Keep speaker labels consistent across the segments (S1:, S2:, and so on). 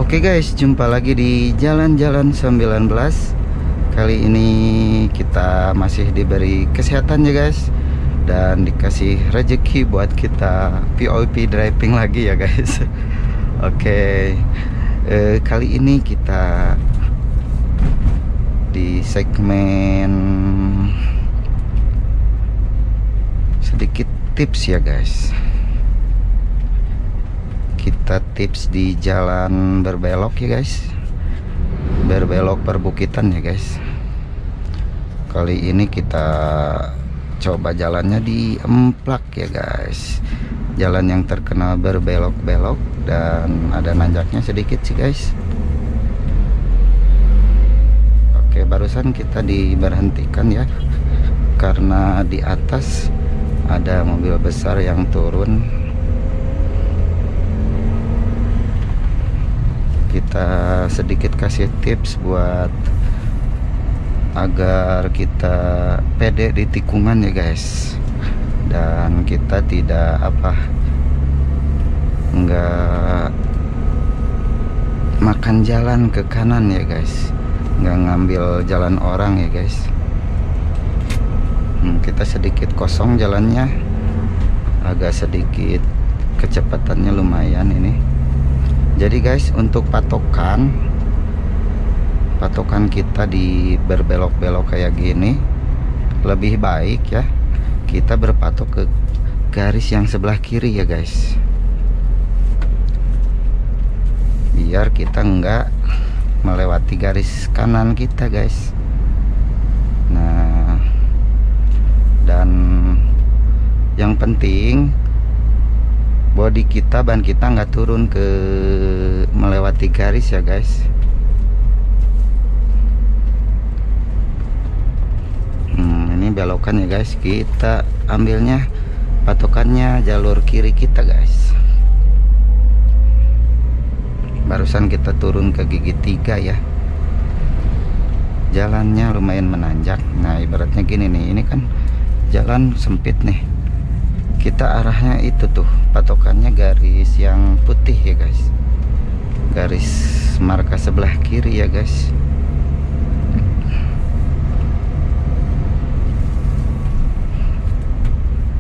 S1: Oke guys, jumpa lagi di Jalan-Jalan 19. Kali ini kita masih diberi kesehatan ya guys, dan dikasih rezeki buat kita POP driving lagi ya guys. Oke, kali ini kita di segmen sedikit tips ya guys. Kita tips di jalan berbelok ya guys, berbelok perbukitan ya guys. Kali ini kita coba jalannya di Emplak ya guys, jalan yang terkenal berbelok-belok dan ada nanjaknya sedikit sih guys. Oke, barusan kita diberhentikan ya, karena di atas ada mobil besar yang turun. Kita sedikit kasih tips buat agar kita pede di tikungan ya guys, dan kita tidak nggak makan jalan ke kanan ya guys, nggak ngambil jalan orang ya guys. Kita sedikit kosong jalannya, agak sedikit kecepatannya lumayan ini. Jadi guys, untuk patokan kita di berbelok-belok kayak gini, lebih baik ya kita berpatok ke garis yang sebelah kiri ya guys, biar kita nggak melewati garis kanan kita guys. Nah, dan yang penting body kita, ban kita nggak turun ke melewati garis ya guys. Ini belokan ya guys, kita ambilnya patokannya jalur kiri kita guys. Barusan kita turun ke gigi 3 ya, jalannya lumayan menanjak. Nah, ibaratnya gini nih, ini kan jalan sempit nih, kita arahnya itu tuh patokannya garis yang putih ya guys, garis marka sebelah kiri ya guys.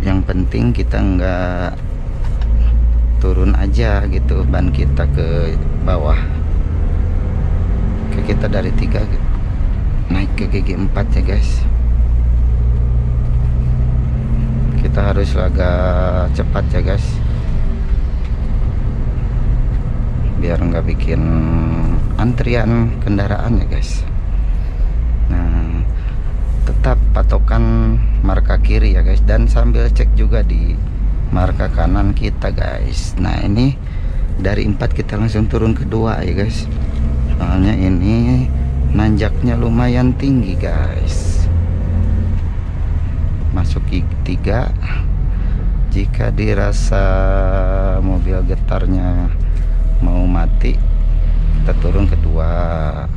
S1: Yang penting kita nggak turun aja gitu ban kita ke bawah. Oke, kita dari 3 naik ke gigi 4 ya guys. Kita harus agak cepat ya guys, biar nggak bikin antrian kendaraan ya guys. Nah, tetap patokan marka kiri ya guys, dan sambil cek juga di marka kanan kita guys. Nah, ini dari 4 kita langsung turun ke 2 ya guys, soalnya ini nanjaknya lumayan tinggi guys. Masuk gigi 3, jika dirasa mobil getarnya mau mati, kita turun ke 2.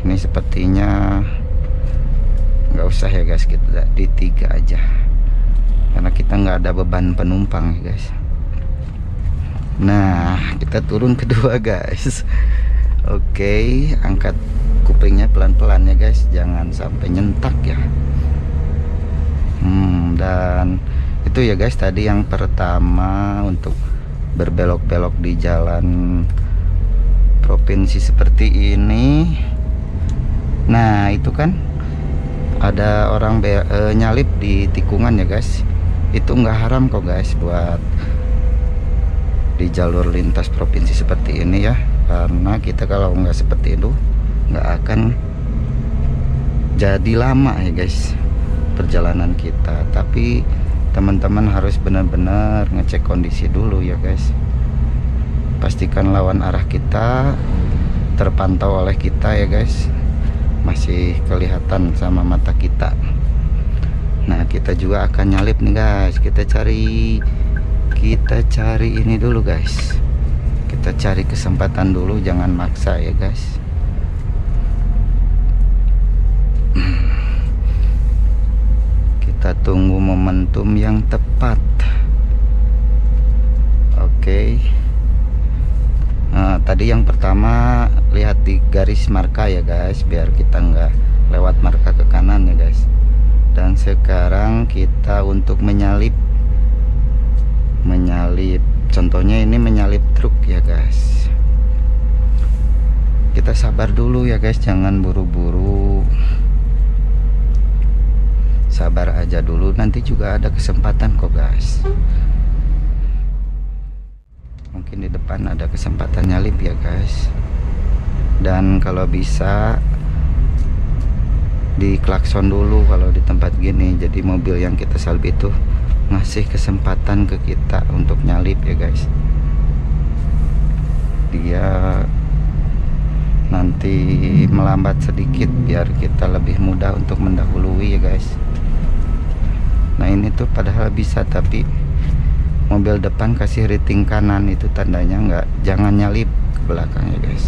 S1: Ini sepertinya nggak usah ya guys, kita di 3 aja karena kita nggak ada beban penumpang ya guys. Nah, kita turun ke 2 guys. Oke, angkat kuplingnya pelan-pelan ya guys, jangan sampai nyentak ya. Dan itu ya guys, tadi yang pertama untuk berbelok-belok di jalan provinsi seperti ini. Nah, itu kan ada orang nyalip di tikungan ya guys. Itu nggak haram kok guys buat di jalur lintas provinsi seperti ini ya, karena kita kalau nggak seperti itu nggak akan jadi lama ya guys perjalanan kita. Tapi teman-teman harus benar-benar ngecek kondisi dulu ya guys, pastikan lawan arah kita terpantau oleh kita ya guys, masih kelihatan sama mata kita. Nah, kita juga akan nyalip nih guys, kita cari ini dulu guys, kita cari kesempatan dulu, jangan maksa ya guys. Kita tunggu momentum yang tepat. Oke. Nah, tadi yang pertama lihat di garis marka ya guys, biar kita nggak lewat marka ke kanan ya guys. Dan sekarang kita untuk menyalip, contohnya ini menyalip truk ya guys. Kita sabar dulu ya guys, jangan buru-buru, sabar aja dulu, nanti juga ada kesempatan kok guys. Mungkin di depan ada kesempatan nyalip ya guys. Dan kalau bisa diklakson dulu kalau di tempat gini, jadi mobil yang kita salib itu ngasih kesempatan ke kita untuk nyalip ya guys. Dia nanti melambat sedikit biar kita lebih mudah untuk mendahului ya guys. Nah ini tuh padahal bisa, tapi mobil depan kasih rating kanan, itu tandanya nggak, jangan nyalip ke belakang ya guys.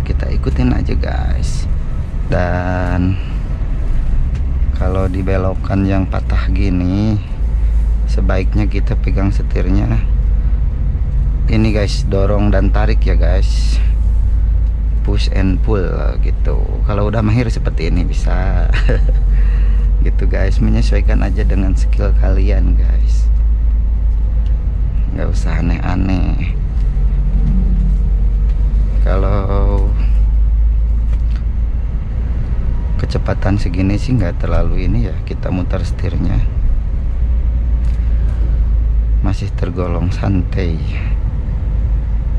S1: Kita ikutin aja guys. Dan kalau di belokan yang patah gini, sebaiknya kita pegang setirnya ini guys, dorong dan tarik ya guys, push and pull gitu. Kalau udah mahir seperti ini bisa gitu guys, menyesuaikan aja dengan skill kalian guys, nggak usah aneh-aneh. Kalau kecepatan segini sih nggak terlalu ini ya, kita muter setirnya masih tergolong santai.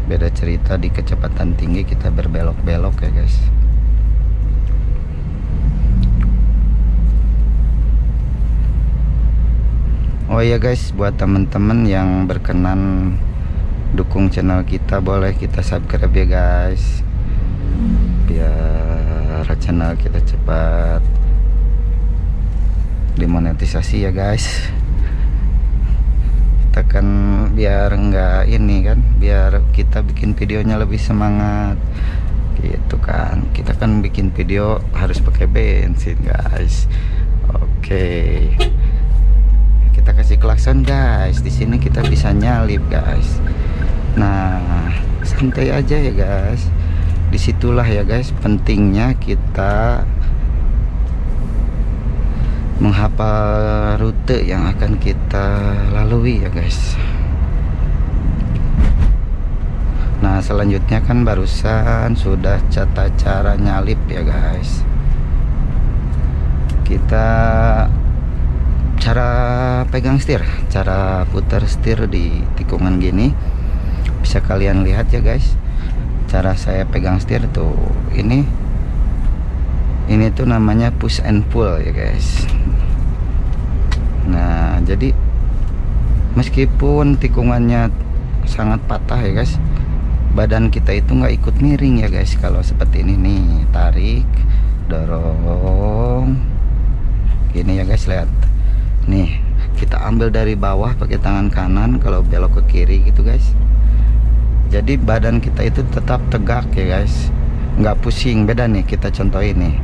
S1: Beda cerita di kecepatan tinggi kita berbelok-belok ya guys. Oh iya guys, buat temen-temen yang berkenan dukung channel kita, boleh kita subscribe ya guys, biar channel kita cepat dimonetisasi ya guys. Kita kan biar enggak ini kan, biar kita bikin videonya lebih semangat gitu kan. Kita kan bikin video harus pakai bensin guys. Oke, kita kasih klakson guys, di sini kita bisa nyalip guys. Nah santai aja ya guys, disitulah ya guys pentingnya kita menghafal rute yang akan kita lalui ya guys. Nah selanjutnya kan barusan sudah tata cara nyalip ya guys. Kita cara pegang setir, cara putar setir di tikungan gini bisa kalian lihat ya guys. Cara saya pegang setir tuh ini tuh namanya push and pull ya guys. Nah jadi meskipun tikungannya sangat patah ya guys, badan kita itu nggak ikut miring ya guys. Kalau seperti ini nih, tarik, dorong gini ya guys, lihat nih, kita ambil dari bawah pakai tangan kanan kalau belok ke kiri gitu guys. Jadi badan kita itu tetap tegak ya guys, nggak pusing. Beda nih, kita contoh ini.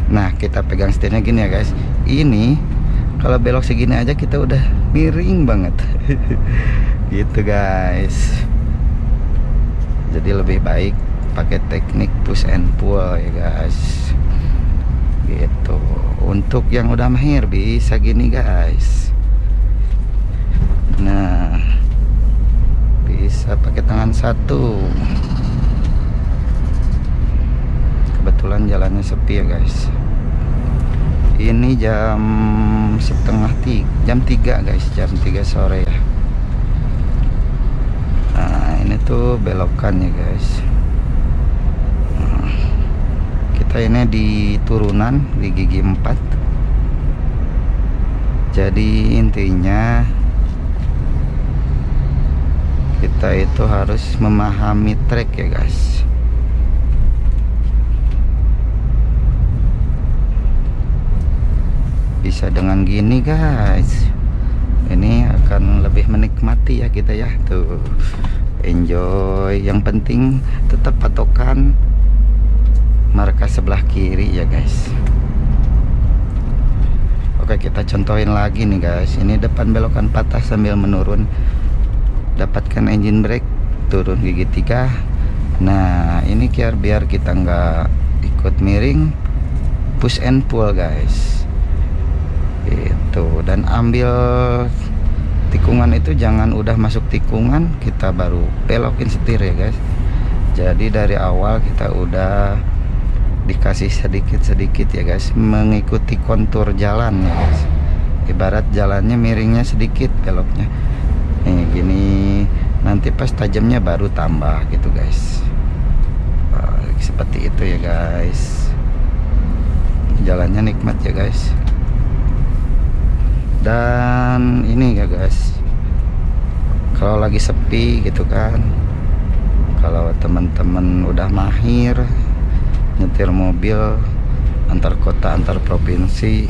S1: Nah kita pegang setirnya gini ya guys, ini kalau belok segini aja kita udah miring banget gitu guys. Jadi lebih baik pakai teknik push and pull ya guys gitu. Untuk yang udah mahir bisa gini guys. Nah bisa pakai tangan satu. Kebetulan jalannya sepi ya guys. Ini jam setengah jam 3 guys, jam 3 sore ya. Nah ini tuh belokan ya guys. Nah, kita ini di turunan di gigi 4. Jadi intinya kita itu harus memahami trek ya guys. Bisa dengan gini guys, ini akan lebih menikmati ya kita ya. Tuh enjoy, yang penting tetap patokan marka sebelah kiri ya guys. Oke kita contohin lagi nih guys, ini depan belokan patah sambil menurun. dapatkan engine brake, turun gigi 3. Nah ini biar kita nggak ikut miring, push and pull guys, itu. Dan ambil tikungan itu jangan udah masuk tikungan kita baru belokin setir ya guys. Jadi dari awal kita udah dikasih sedikit-sedikit ya guys, mengikuti kontur jalan ya guys. Ibarat jalannya miringnya sedikit, beloknya nih gini, nanti pas tajamnya baru tambah gitu guys. Seperti itu ya guys, jalannya nikmat ya guys. Dan ini ya guys, kalau lagi sepi gitu kan, kalau teman-teman udah mahir nyetir mobil antar kota antar provinsi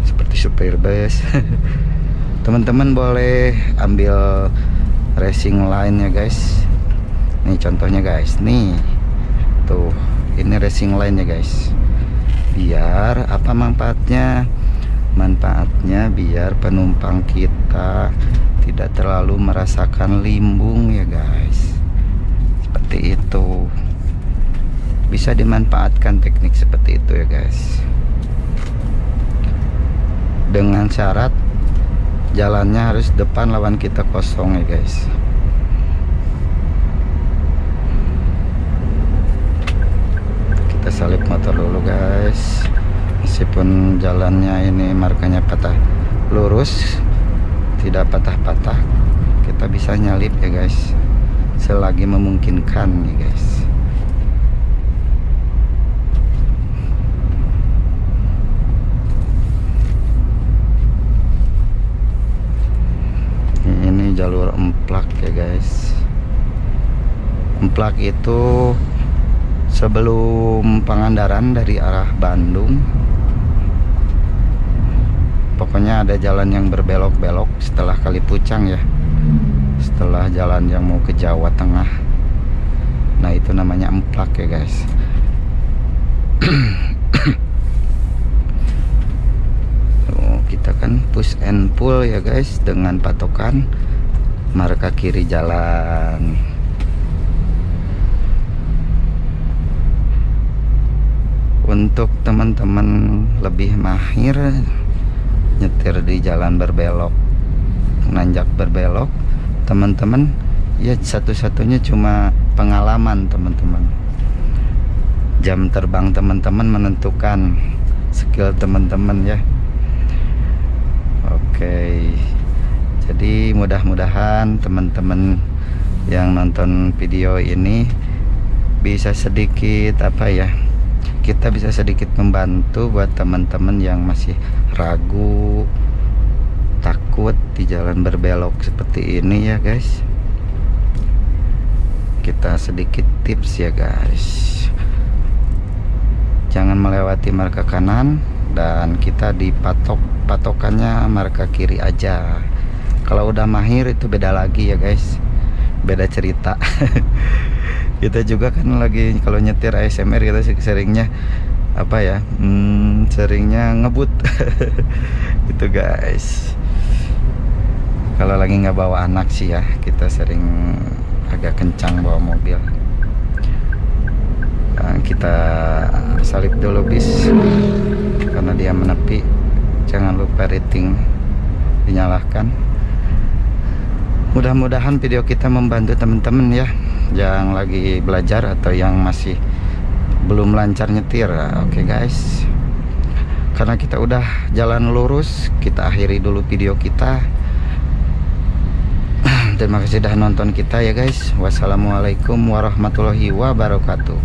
S1: seperti supir bus, teman-teman boleh ambil racing line ya guys. Nih contohnya guys, nih tuh, ini racing line ya guys. Biar apa manfaatnya? Manfaatnya biar penumpang kita tidak terlalu merasakan limbung ya guys. Seperti itu, bisa dimanfaatkan teknik seperti itu ya guys, dengan syarat jalannya harus depan lawan kita kosong ya guys. Kita salip motor dulu guys. Meskipun jalannya ini markanya patah lurus, tidak patah-patah, kita bisa nyalip ya guys, selagi memungkinkan ya guys. Ini jalur emplak ya guys. Emplak itu sebelum Pangandaran dari arah Bandung, pokoknya ada jalan yang berbelok-belok setelah Kali Pucang ya, setelah jalan yang mau ke Jawa Tengah. Nah itu namanya emplak ya guys. Kita kan push and pull ya guys, dengan patokan marka kiri jalan. Untuk teman-teman lebih mahir nyetir di jalan berbelok, nanjak berbelok, teman-teman ya satu-satunya cuma pengalaman teman-teman. Jam terbang teman-teman menentukan skill teman-teman ya. Oke, jadi mudah-mudahan teman-teman yang nonton video ini bisa sedikit apa ya, kita bisa sedikit membantu buat teman-teman yang masih ragu, takut di jalan berbelok seperti ini ya guys. Kita sedikit tips ya guys, jangan melewati marka kanan dan kita patokannya marka kiri aja. Kalau udah mahir itu beda lagi ya guys, beda cerita. Kita juga kan lagi kalau nyetir ASMR kita seringnya apa ya, seringnya ngebut. Gitu guys. Kalau lagi nggak bawa anak sih ya, kita sering agak kencang bawa mobil. Nah, kita salip dulu bis karena dia menepi. Jangan lupa rating dinyalakan. Mudah-mudahan video kita membantu teman-teman ya, yang lagi belajar atau yang masih belum lancar nyetir. Oke guys, karena kita udah jalan lurus, kita akhiri dulu video kita. Terima kasih sudah nonton kita ya guys. Wassalamualaikum warahmatullahi wabarakatuh.